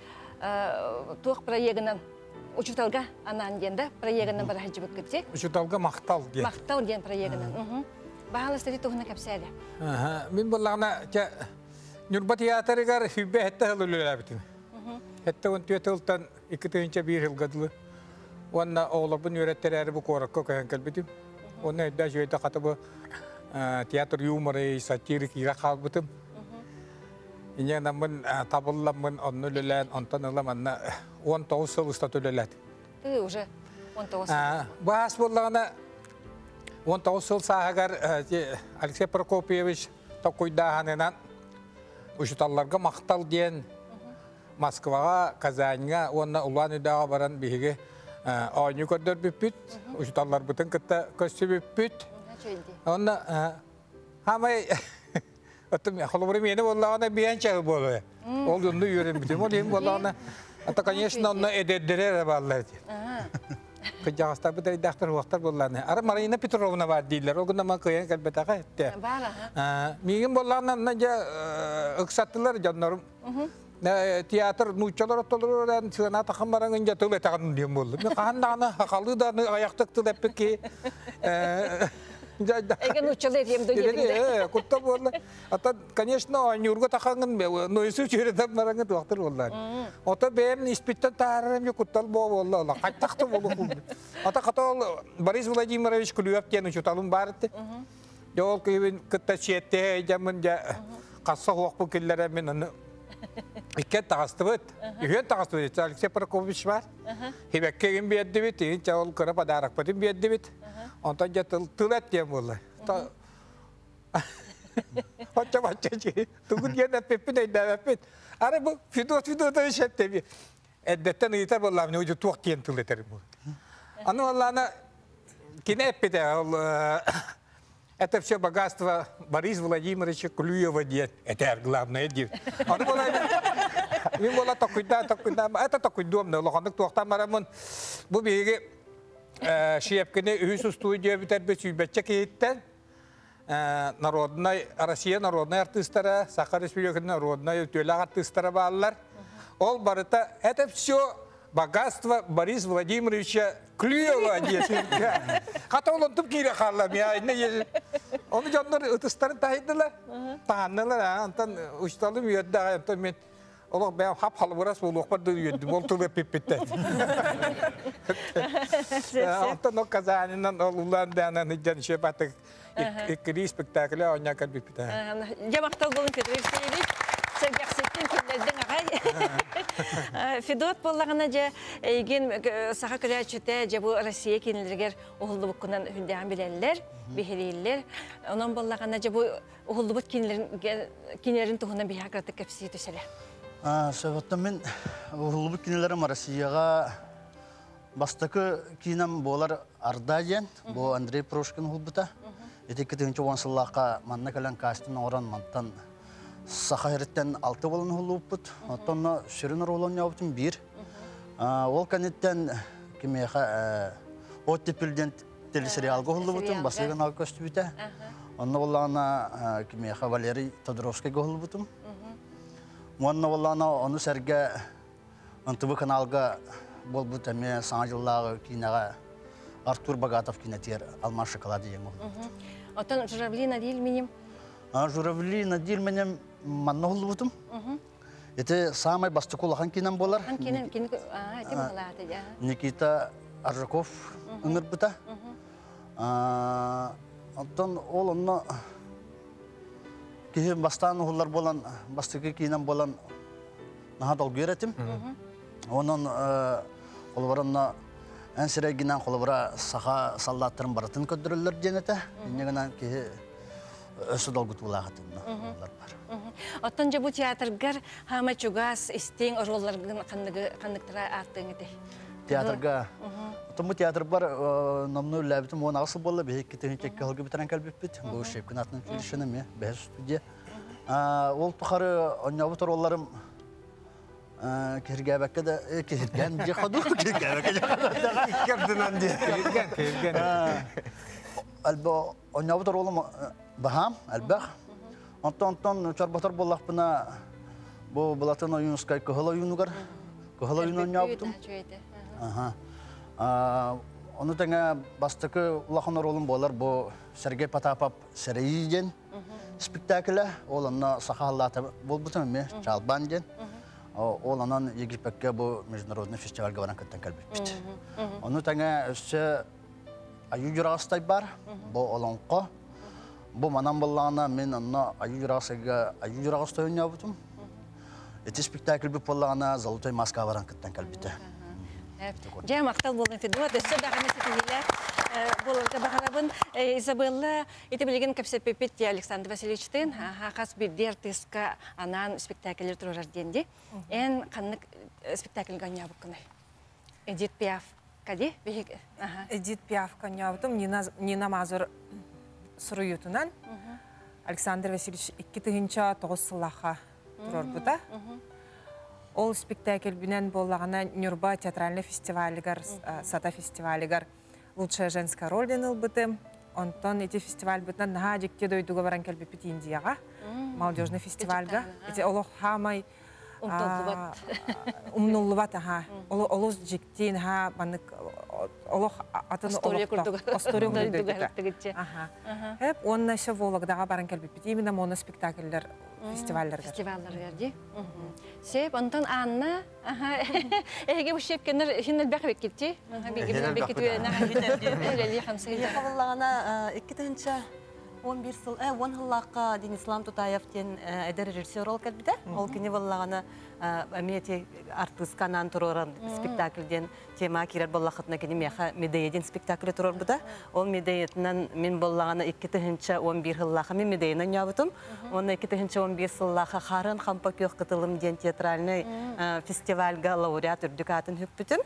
Туак проектынан учуталга анан денде проектынан бара хажыбыт кетти. Учуталга мактал ген. Мактал ген проектынан. Баалы стеди тугуна капсале. Мен боллагана Нюрба театрыгар хүббе хетте хылылабытын. Хетте он төтөлтөн 2-1 жылгадылы. Онна оолорбун үйрөттөрү бу коракка кайын келбитим. Онна да жойда катыбы театр юморы, сатирик ира калбытым. Ине намын табылламын оннулулан онтанылам 19 жыл устатылылат. Ты уже 19. Бас боллагана 19 жыл сагар Алексей Прокопьевич такойдаханынан Ушуталларга мактал ден Москвага, Казаньга, онна улан үдәгә баран биһиге айны көрдөр биппит. Ушуталлар бутын кытта көсү биппит. Онна хамай отым холобры мени боллагана биянча боло. Ол үннү йөрем битем. Ол эм боллагана ата конечно онна эдеддере баллар. Кыжагыста бит дактор вактар болланы. Ара Марина Петровна бар дилер. Огунда ма кыян калбетага этте. Мигин болланы нажа ыксаттылар жаннарым. Театр нучалар толордан сыгана такамараңын жатып этаган дем болду. Мен канданы хакалы да аяктыкты деп пеки. Эген нучалар емдө дегенде. Кутта болду. Ата конечно анюрга такангын нойсу чөредеп мараңы вактар болду. Ата бем испиттен тарым жок куттал болду. Кайтакты болду. Ата катал Борис Владимирович Кулюев тен учуталым барытты. Жол кыйын кытта четте жамын жа касса хокпу келлере мен İki tağıstıbıt. İki tağıstıbıt. Alexey Prokopyevich var. Hibekkeğin bir eddi bit. Çağıl kırıp adarak patim bir eddi bit. Ondan ya tıl et diyem oldu. Hoca bahçeci. Tuğun yerine pepin eyden pepin. Ara bu fidot da iş etti bir. Eddetten yeter vallahi ne ucu tuğ diyen tıl eterim bu. Onu Allah'ına kine epide. Это все богатство Бориса Владимировича Клюева дед. Это главное дед. Мен бола токуйда. Это токуйдуам, лохандык туактан марамын. Бу биеге шиепкене үйсү студия битербе сүйбетче кейттен. Народной, Россия народной артисттары, Саха республикасының народной өтелі артисттары балалар. Ол барыта, это все богатство Бориса Владимировича Клюева десен. Қата ол ұнтып кейлі қалам. Оны жонлар ұтыстарын тайдылар, тағанылар. Антан ұшталым үйедді ағайымтан мен олық бәйім хап-халы бұрас бол оқпарды үйеддім. Ол тұлы пеппеттен. Антан ол қазанынан ол ұлан дәнен үджен шепатық еккірі спектаклі ойна кәлбеппет. Жамақтал болын Федорович Сәргәқсеттен келдердің ағай. Федот болағына же еген сақа көрі әчіте же бұл Россия кенілергер ұғылды бұққынан хүндеген білелер, бейхелейлер. Онан болағына же бұл ұғылды бұт кенелерін тұғынан бейхақыраты көпсі түселі. Сөйбаттан мен ұғылды бұт кенелерім Россияға бастықы кейінім болар Ардаден, бұл Андрей Прошкин ұғылбыта. Етекі түгінші онсыллаққа манна кәлін кастын оран мантан Саха ерттен 6 болын ұлып бұд. Оттонна сүрін ролын яуытын 1. Ол кәнеттен кемеға оттепілден телесериалға ұлып бұдым. Басыған ағы көсті біті. Онна болағына кемеға Валерий Тодоровскайға ұлып бұдым. Онна болағына оны сәрге НТВ каналға бол бұд әме саңа жыллағы кейінаға Артур Богатов кейінетер Алма шоколады ең ұлып бұд. Оттан журавли надел менем? Журавли надел менем манна ұлып бұдым. Это самый бастықулахан кейінен болар. Никита Аржаков үңір бұта. Оттан ол онына кейін бастан ұғылар болан, бастықы кейінен болан наға долғы еретім. Оның қолыбарына әнсірегінен қолыбара сақа саллаттырын баратын көдірілер денеті. Енегінен кейі өсі долғыт ұлағатын олар бар. Оттан же бұл театргар хама чугас істең оролларғын қандықтыра артың еді? Театрға. Оттан бұл театр бар, номны үләбітім, оң ағысы болы, бейік кетігін кекке ғылғы бітерін кәлбіп біт. Бұл шепкін атының келішіні ме, бәйіз студия. Ол тұқары оңнабыт оролларым кергәбәкке де, кергән де қаду, кергәбәкке де қаду. Кердінен де, кергән. Әлбі оңнабыт оролым бағам, әлбәқ. Антон чарбатар боллақпына бұл бұлатын ойынскай күхіл ойынуғар. Күхіл ойын ойнабытым. Оны тәңі бастықы ұлақын оролым болар бұл Сергей Потапов Сәрейден спектаклі. Ол онына сақаллаты бол бұтым еме, Чалбан ден. Ол онын Египетке бұл международный фестивальға баран көттен кәлбет біт. Оны тәңі өсі аю жүрағыстай бар, бұл олонқо. Бұл манан болағына мен онына аю жүрағыстай ойын ябытым. Эти спектакль бұл болағына Золотой маска баран көттен кәлбеті. Жа мақтал болын Федот, өсі дағаны сетігілер болырға бағарабын. Изабелла, еті білген көпсепепет Александр Васильевичтен қас бірде артистка анан спектаклер тұрар денде. Ән қанық спектакльға ябық күнай. Эдит Пиаф, кәде? Эдит Пиаф ябытым, Нина Мазур сұруютынан. Александр Васильевич 2-9 сылаға тұрар бұда. Ол спектакль бінен болағына Нюрба театральный фестивалігар, Сата фестивалігар лучшая женская роль денил быты. Онтон эти фестиваль бытынан наға жекте дойдуға баран кәлбепет Индияға, молодежный фестивальға. Эти олық хамай умнуллубат, олыс жектен, олық атын олықта. Остория күрдігі. Онна еще Вологдаға баран кәлбепет. Именно моно спектакльдер фестивальдер. Фестивальдер, де? Сеп, онтан Анна, әйге бұл шепкенер хиннел бәқ бекетті? Бекетті бекетті Қабылағана 11 сыл, 10 жыллаққа Денислам Тутаевтен әдір режиссер ол кәлбіді. Ол кені болағана әмете артысканан тұрорын спектакльден тема керер болақытына кені меха медеяден спектаклі тұрор бұда. Ол медеятынан мен болағана 2-11 жыллаққа мен медеянан ябытым. Оны 2-11 жыллаққа қарын қампа көк қытылым ден театральный фестивальға лауреат үрдік атын хүппітім.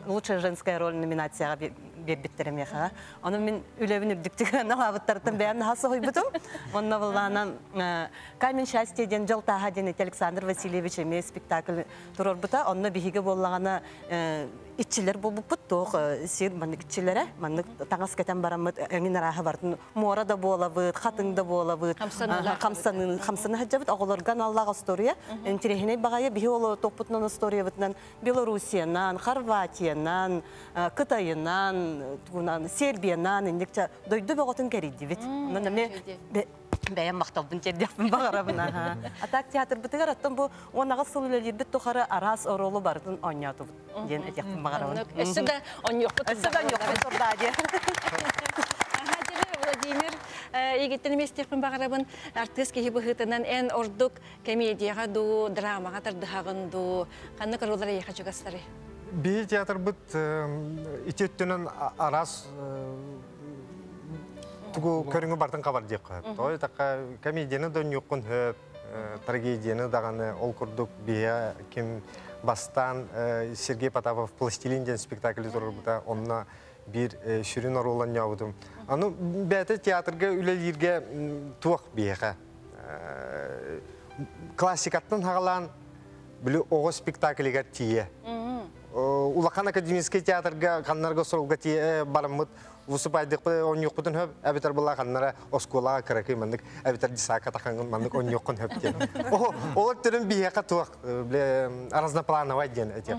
Лучшая женская роль номинацияға беббиттерем яха. Оны мен үлебин үрдүктүгөн алабыттартын бәян хасы койбутум. Онна буллана камень счастье ден жолтага ден Александр Васильевич эме спектакль турорбута. Онна биһиге боллагана итчилер болбут тох сир маныкчилере маннык таңас кетен барамыт эңин арахы бардын мора да болабыт хатың да болабыт хамсаны хаджабыт оголорган аллага история интерехине багая биһи ол топутнан история битнан Белоруссиянан Хорватиянан Кытайынан тугунан Сербиянан индикче дойду боготун кериди бит мен эме бәйән мақталдың жердеппін бағарабына. Атак театр бітігер аттан бұл онаға сылылелер бит тұқары арас оролы бардың ойнаты бұд. Ден әтеппін бағарабын. Өсі да ойнық бұд. Өсі да ойнық бұд тұрда де. Владимир, егеттен местеппін бағарабын артист кейі бұғытынан ән ордық комедияға ду, драмаға тардығағын ду. Қанны қарулары еқа жүгастары? Бей театр бұд итеттінен арас тугу көрүңү бартын кабар деп калат. Той такка комедияны да нюккун хөп, трагедияны даганы ол курдук бия ким бастан Сергей Потапов «Пластилин» ден спектакль турбута, онна бир шүрүн оролан ябыдым. Аны бәте театрга үлелерге туак бияга. Классикаттан хагалан биле ого спектакльга тие. Улахан академический театрга каннарга сорулга тие барамыт. Выступайдык он yok бүтін хөп, әбітер бұла қаннара осколаға кірәкі мәндік, әбітер дисақа тақанғын мәндік он yok күн хөп ден. Олар түрін бейеқа туақ, разноплановай ден әтек.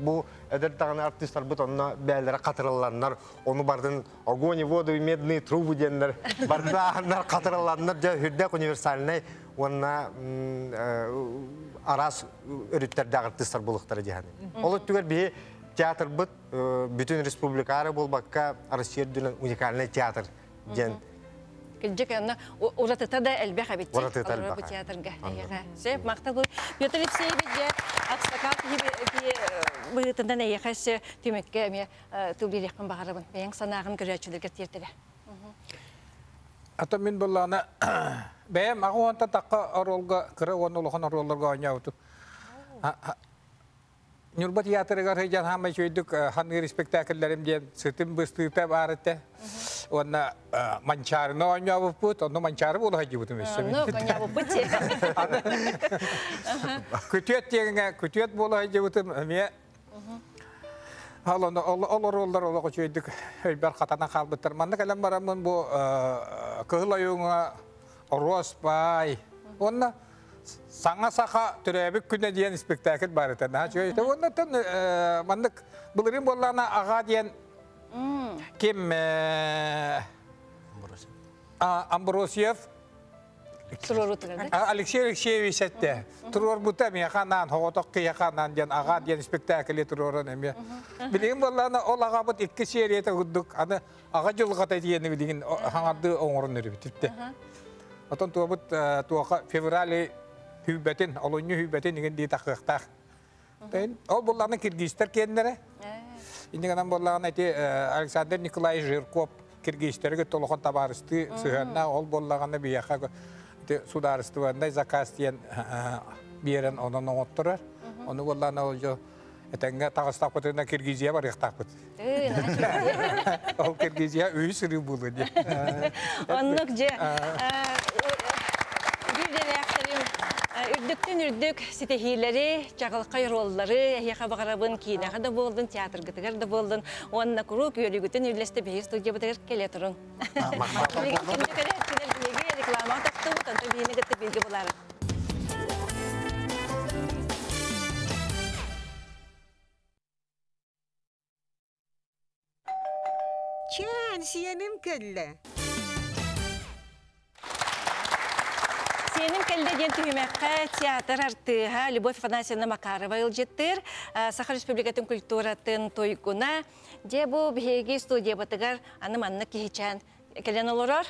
Бұл әдір тағаны артисттар бұт, онына бәлері қатырыланлар, оны бардың огонь, воду, медный трубу денлер, бардағанлар қатырыланлар, хүрдәк универсальный, онына арас үріттерді артисттар бұлықтары дегені. Олар түгер бейе театр быт bütün республикары болбакка Россиядын уникальный театр ден. Килжек ана уратыта да элбеха бит. Уратыта элбеха. Бу театрга. Сеп мактабы Петр Алексеевич де аксакал ки быйтындан яхасы түмекке ме тублилехкан багарабын. Бең санагын көрөчүлөргө тертеле. Ата мен буллана бәм агонта такка оролга кыры онолохон ороллорга ойнауты. Нюрба театрыга рейжан хамай чөйдік хангыр спектакльлерім ден сытым быстыйта барыты. Онна манчарыны ойнау бұт, онны манчары болу хайджи бұтым өссөмін. Ойнау бұт те. Күтет дегенге, күтет болу хайджи бұтым өме. Олар олығы чөйдік өлбәр қатана қалбыттыр. Манны кәлем барамын бұл кығыл айуыңа орос бай. Онна Саңа Саха түрәбік күнне дейін спектакль бар еті. Оннатын мандық бұлырын болағына аға дейін кем Амбросиев Алексей Алексеевич әтті. Тұрор бұта мен яқанан, хоғытоққы яқанан дейін аға дейін спектакль тұрорын әме. Білген болағына ол аға бұт 2 сериеті ғыддық. Аға жылғата дейіні білген хаңарды оңырын өрі бітіпті. Отын туа бұт туаға феврали hübbetin, olunyu hübbetin ingin di takıqtaq. Ол боллағына киргизтер кендері. Инде ғанан боллағына Александр Николай Жирков киргизтерге толуған табарысты сығанна. Ол боллағына бияқа сударысты бандай заказ дейін берін онын оңыттырар. Оны боллағына ол жо әтәңгі тағыстақ бұтына киргизия бар еқтақ бұт. Ол киргизия өй сұры бұлы де. Оннық же. Үрдіктен үрдік сетехилері, жағылыққа роллары, әйеқа бағарабын кейінаға да болдың, театр гітігер да болдың. Онына күру күйелігітін үрлесті бейі студия бұтығыр келе тұрың. Реклама тақты бұтын, бейіні гітті белгі болары. Чән, сиенім кәлі. Сенім кәлді ден түймәққа театр артыға Любовь Афанасьевна Макарова үлжеттір. Саха республикатын культуратын тойгуна. Де бұл бейгі студия бұтығар аным-анны кейчән кәлен олырар.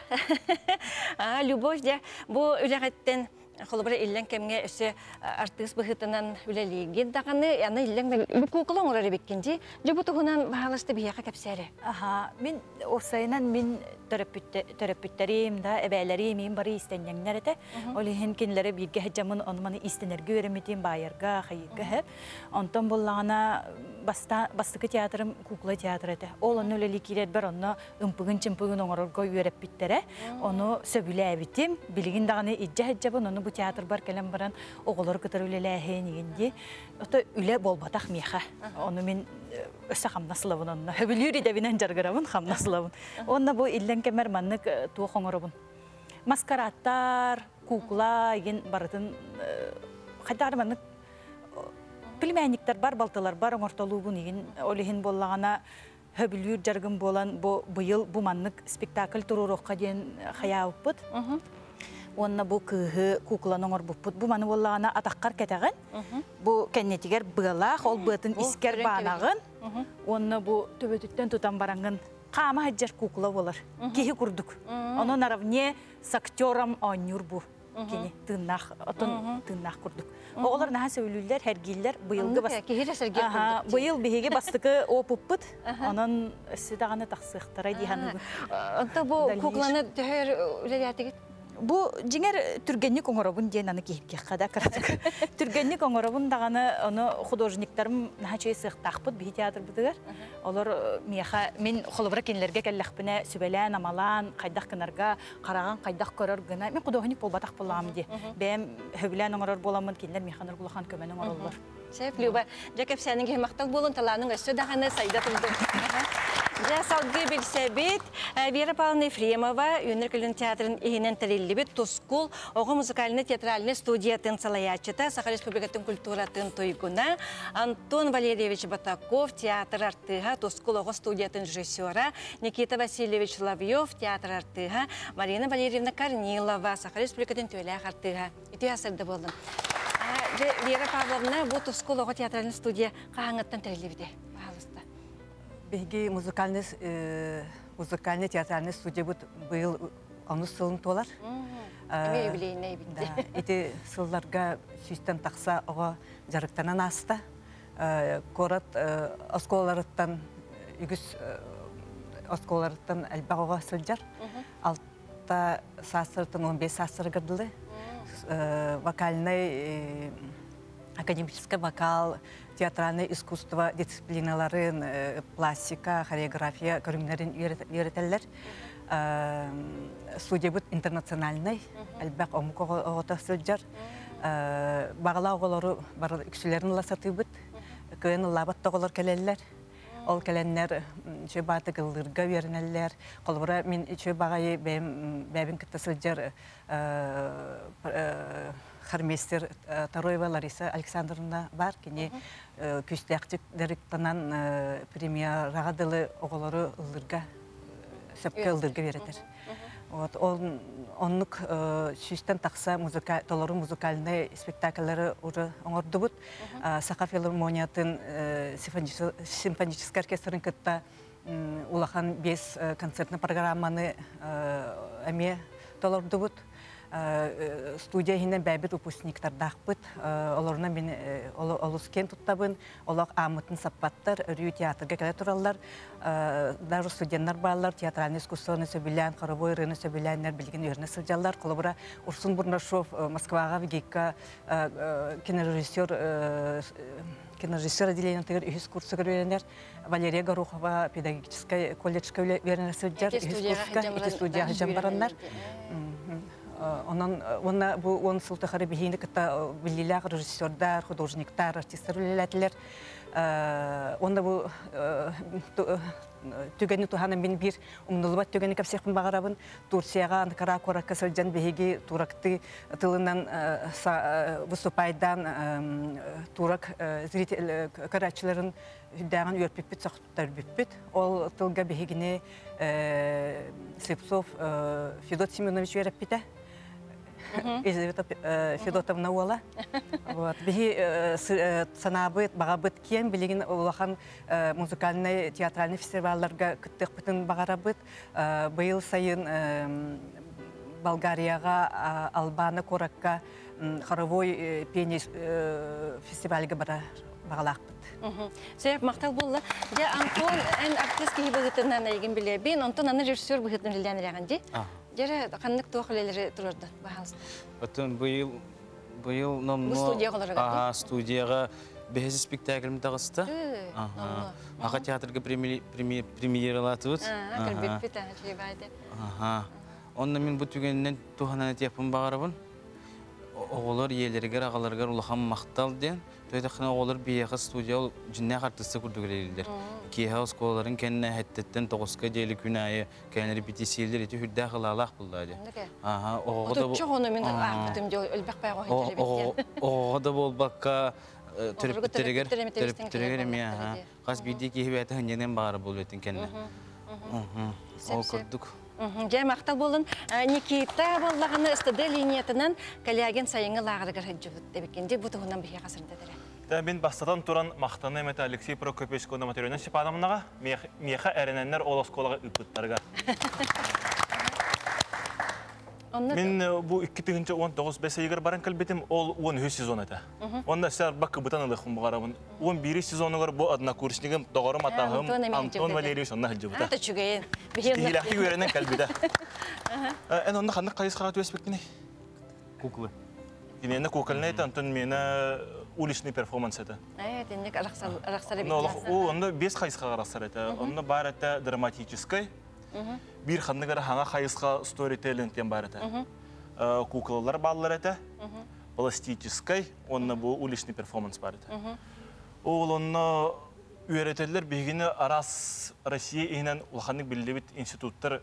Любовь де бұл үләғеттен Холбара иллен кемге өсө артист быхытынан үлелиген даганы, яны иллен кукулың урары беккенди, жубутугунан баалашты бияка кепсәре. Аха, мен осайнан мен төрөппүттерим да, эбәләрим мен бары истеннәңнәр әтә. Олы хенкенләре бирге хәҗәмын онманы истенергә өремитем байырга, хайырга. Онтон буллагана бастыкы театрым кукла театры әтә. Ол аны үлели кирәт бар, онны ымпыгын чымпыгын оңорга үрәппүттере. Оны сөбүләбитем, билигин даганы иҗҗә хәҗәбын оны бу театр бар кәләм баран оголор кытыр үлеләһе нигенди. Ото үле болбатак меха. Оны мен өсө хамнаслабын онна. Хөбүлүри дә бинен жаргырабын хамнаслабын. Онна бу иллен кемер маннык туох оңоробун. Маскараттар, кукла ген барытын хәдәр маннык племянниктер бар, балталар бар, оңортолубун еген олихин боллагана хөбүлүр жаргын болан бу быйыл бу маннык спектакль турурокка ден хаябыт. Онна бу кыһы кукланың орбуппут. Бу маны боллагана атаккар кетеген. Бу кеннетигер быалах, ол бытын искер банагын. Онна бу төбөтүттен тутан барангын кама хаджар кукла болар. Кихи курдук. Оно наравне с актером Үүнэр бу. Кини тыннах, отон тыннах курдук. Оголар наха сөйлүллер, хергиллер быйылгы бас. Быйыл биһиге бастыкы опуппут. Анан сидаганы таксыктара диханы. Онта бу кукланы төһөр үлеләтиге. Бу жиңер түргенник оңоробун ден аны кийипке када кыратык. Түргенник оңоробун даганы аны художниктарым нахачы сыктакпыт бии театр бутыгар. Олар мияха мен холобра кенлерге келлахпына сүбелән амалан кайдак кынарга караган кайдак көрөр гына мен художник болбатак болам ди. Бем хөблән оңорор боламын кенлер механыр булган көмөнөң ороллар. Шеф Люба, жакеп сенин мактал болун таланың өсө даганы сайда турду. Я салги билсебит, Вера Павловна Ефремова, Үүнэр көлүөнэ театрын ихинен тариллибит, Тускул, Ого музыкальный театральный студиятын салаячыта, Саха республикатын культуратын тойгуна, Антон Валерьевич Батаков, театр артыга, Тускул, Ого студиятын режиссера, Никита Васильевич Лавьев, театр артыга, Марина Валерьевна Корнилова, Саха республикатын төйләк артыга. Итү ясырды болдым. Вера Павловна, бу Тускул, Ого театральный студия кахаңыттан тариллибите. Беги музыкальный театральный студия бут быйыл анус сылын толар. Юбилейный битти. Эти сылларга сүстен такса ого жарыктанан аста. Корат осколарыттан үгүс осколарыттан албагога сылжар. Алта сасыртын 15 сасыр гырдылы. Вокальный академический вокал, театральное искусство, дисциплиналарын, пластика, хореография, көрүмнәрен үйрәтәләр. Студия бут интернациональный, әлбәк омук оғыта сылжар. Бағала оғылары бар үксілерін ласаты бут, көйін лабат тоғылар кәлелер. Ол кәләнләр чөй баты гылдырға вернәләр. Қолбыра мен чөй бағайы бәбін кітті сылжар Хармейстер Тароева Лариса Александровна бар, кене күстәктік дәріктанан премьераға дылы оғылары ұлдырға, сөпке ұлдырға веретер. Онлық сүстен тақса толары музыкальный спектакльлары ұры оңырды бұд. Саха филармониятын симфонический оркестрын күтті улахан 5 концертный программаны әме толарды бұд. Студия хинен бәбит выпускниктар дақпыт, оларына мен олыскен тұттабын, олақ амытын саппаттар, үрі театрға кәлі тұралар, даже студенттар балар, театральный искусствоны сөбілән, қарабой рыны сөбіләнлер білген өріне сылжалар, қолыбыра Урсун Бурнашов, Москваға вегейка кинорежиссер отделения тегер үхіс курсы көреренер, Валерия Горохова педагогический колледжка өріне сылжар, үхіс студияға жамбаранлар. Он сылтықары бейінді күтті білілер, режиссердар, художниктар, артистер үлеләтілер. Онда бұл түгені туханы мен бір ұмнылыбат түгені кәпсекпін бағарабын. Турцияға андықара қораққа сылжан бейге туракты тылынан выступайдан турак көрәтшілерін үддәғын өрпіппіт, сақтыптар бүппіт. Ол тылға бейгіне Слепцов Федот Семенович өрәппіті. Елизавета Федотовна ола. Беги санабыт, бағабыт кен, білеген олахан музыкальный, театральный фестивалларға күттік бүтін бағарабыт. Бұйыл сайын Болгарияға, Албаны, Коракка, хоровой пение фестивальге бара бағалақпыд. Сөйіп мақтал болды. Де Антон ән артистке бұғытынан әйген біле. Бен Антон аны режиссер бұғытын рілден рәған де. Дері қандық туақылелері тұрырды бағалысты. Өтін бұйыл намно... Бұл студияға оларға? Студияға бәзі спектаклім тағысты. Аға театрға премьералатывыд. Кірбет бет аңы жебайды. Онда мен бұл түгенінен туғананы тепін бағарабын. Оғылар елергер, ағаларғар ұлақан мақтал ден. Тойдақына оғылар бейеқі студия жүнне қартысы күрдігілердер. Кейхау сколарын кәніне әттеттен тоғысқа дейлі күн айы кән репетисиялдер еті хүрді қылалақ бұлдады. Отучық оны мен ағытым де өлбәқ бәй қойын Оғыда бол баққа түріптерегер еме. Қас бейді кейі бәті хынженен бағары бол өтін кәніне. Ол күрдік. Жай мақтал болын, Никита болағаны ұстады линиятынан кәліяген сайыңы лағырығыр жүбіт дебекенде бұтығынан біге қасырында дәрі. Мен бастатан туран мақтаны әметі Алексей Прокопьевичконы материалынан Шипанымынаға, меха әрінәнлер ол осколаға үпіттарға. Мен бұл 2019 егер барын кәлбетім, ол 13 сезон әті. Онда сәр бақы бұтан ұлықын бұғарабын. 11 сезонығыр бұл однокурснигім, доғырым атағым Антон Валерьевич онна хілжі бұта. Аты чүгейін. Стихиляқи көрінен кәлбеті. Ән онда қандық қайысқаға төспектіне? Куклы. Енені кукылны әті, Антон мені уличный перформанс әті. Әйетінік арақсары Онда 5 қайысқаға арақсар әті. Онда бар әті драматической. Bir xandıqara hana xayısqa storytelling'den бар әті. Куклалар баллар әті. Пластической, онна бұл уличный перформанс бар әті. Ол онна үйретелер бігіні арас Россия еңнен ұлғандық білдебет институттар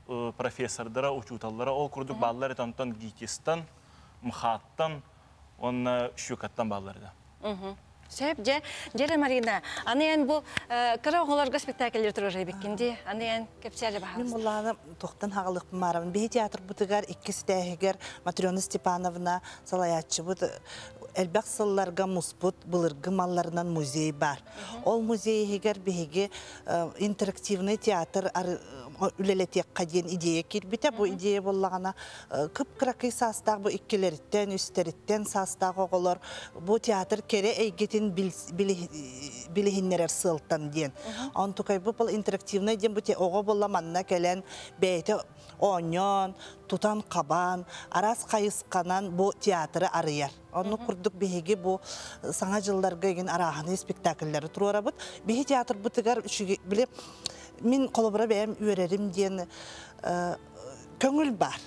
профессордара, учуталлара ол күрдік баллар әті. Онтан гикистан, мхаттан, онна шүкаттан баллар әті. Сөйіп, жәрі Марина, аны ән бұл қыра оғыларға спектакльдер тұрыр әйбеккенде, аны ән көпсәрі бағалысты. Мен бұлағы тоқтан хағылық бұмарымын. Бей театр бұтығар, ikisi тәйгер Матрена Степановна салаятчы бұд. Әлбәқ сылларға мұспұт, бұлырғы малларынан музей бар. Ол музей егер бейге интерактивный театр үлелетек қаден идея кербіті. Бұл идея болағана күп-қырақи састағы бұл иккелеріттен, үстеріттен састағы оғылар. Бұл театр кере әйгетін білігіннерер сылттан ден. Антықай бұл интерактивный ден бұл оғы боламанына кәлен бәйті оңын, тұтан қабан, арас қайысқанан бұл театры арыяр. Оны күрдік бейге бұл саңа жылларға еген арағаны спектакльлері тұруара бұд. Бейге театр бұтығар біле мен қолыбыра бәйім үйерерім ден көңіл бар.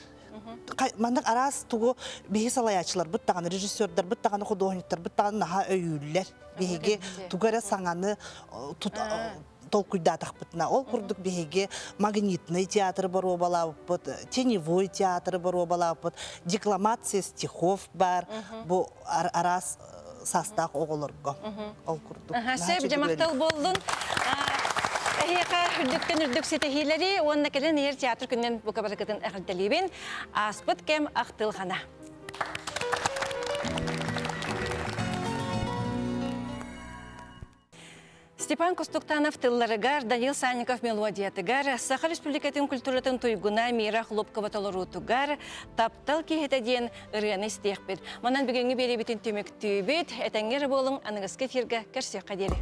Мандық арас тұғы бейге салаячылар бұттаған, режиссердар бұттаған, художниктар бұттаған наға өйілер. Бейге тұғара саңаны толкуйдатақ бұтына. Ол күрдік бейге магнитный театр бар обалау бұд, теневой театр бар обалау бұд, декламация стихов бар, бұл арас састақ оғылырға. Ол күрдік. Сөйіп, жамақтал болдың. Әйеқа үрдіктен үрдік сетехилері, онына кәлін ер театр күннен бұқа барақытын әғілдәлейбен, аспыт кәм ақтыл ғана. Степан Костуктанов тылларыгар, Данил Санников мелодиятыгар, Саха республикатын культуратын туйгуна мира хлопкова толорутугар, таптал кейхетаден ырыаны стехпет. Манан бүгінгі беребетін төмек түйбет, әтәңгер болың анығыз кефирге кәрсе қадері.